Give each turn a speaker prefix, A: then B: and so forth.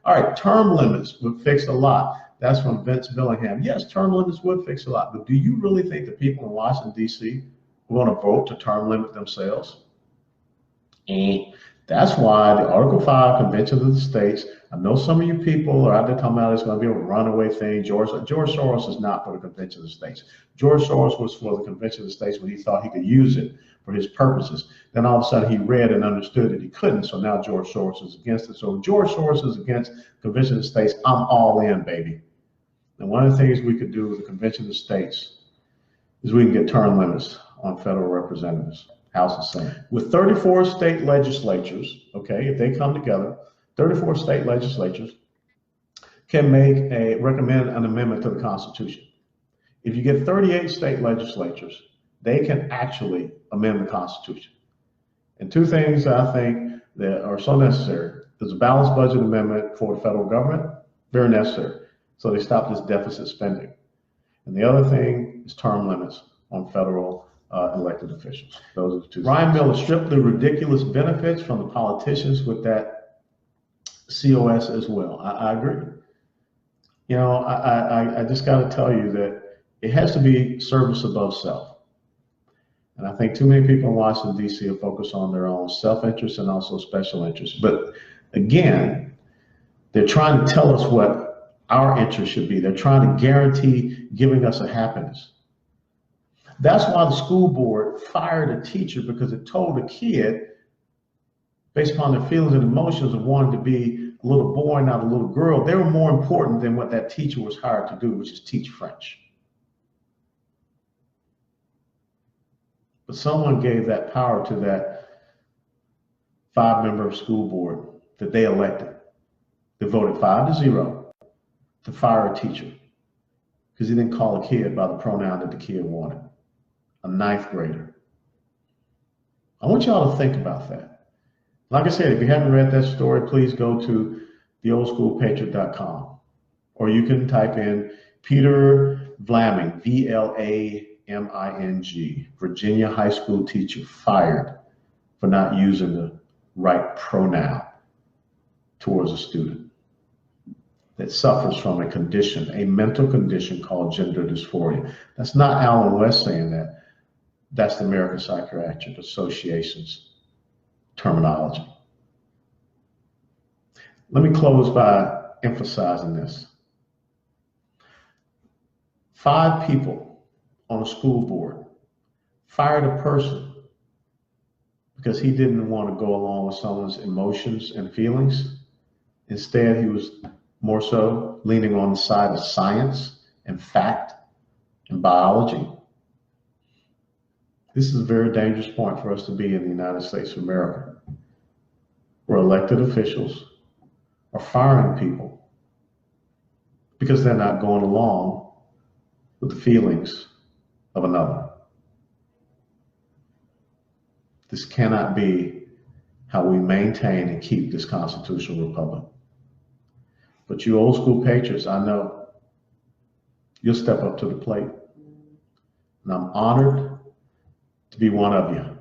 A: All right, term limits would fix a lot. That's from Vince Billingham. Yes, term limits would fix a lot, but do you really think the people in Washington, D.C. want to vote to term limit themselves? That's why the Article 5 Convention of the States, I know some of you people are out there talking about it's going to be a runaway thing. George Soros is not for the Convention of the States. George Soros was for the Convention of the States when he thought he could use it for his purposes. Then all of a sudden he read and understood that he couldn't, so now George Soros is against it. So if George Soros is against Convention of the States, I'm all in, baby. And one of the things we could do with the Convention of the States is we can get term limits on federal representatives, House and Senate. With 34 state legislatures, okay, if they come together, 34 state legislatures can recommend an amendment to the Constitution. If you get 38 state legislatures, they can actually amend the Constitution. And two things I think that are so necessary. There's a balanced budget amendment for the federal government, very necessary. So they stop this deficit spending. And the other thing is term limits on federal elected officials. Those are the two. Ryan Miller stripped the ridiculous benefits from the politicians with that COS as well. I agree. You know, I just got to tell you that it has to be service above self. And I think too many people in Washington, D.C. are focused on their own self-interest and also special interests. But again, they're trying to tell us what our interest should be. They're trying to guarantee giving us a happiness. That's why the school board fired a teacher, because it told a kid, based upon their feelings and emotions of wanting to be a little boy, not a little girl, they were more important than what that teacher was hired to do, which is teach French. But someone gave that power to that 5-member school board that they elected. They voted 5-0 to fire a teacher because he didn't call a kid by the pronoun that the kid wanted, a 9th grader. I want y'all to think about that. Like I said, if you haven't read that story, please go to theoldschoolpatriot.com, or you can type in Peter Vlaming, V-L-A-M-I-N-G, Virginia high school teacher fired for not using the right pronoun towards a student that suffers from a condition, a mental condition called gender dysphoria. That's not Alan West saying that. That's the American Psychiatric Association's terminology. Let me close by emphasizing this. 5 people on a school board fired a person because he didn't want to go along with someone's emotions and feelings. Instead, he was more so leaning on the side of science and fact and biology. This is a very dangerous point for us to be in the United States of America, where elected officials are firing people because they're not going along with the feelings of another. This cannot be how we maintain and keep this constitutional republic. But you old school patriots, I know you'll step up to the plate. And I'm honored to be one of you.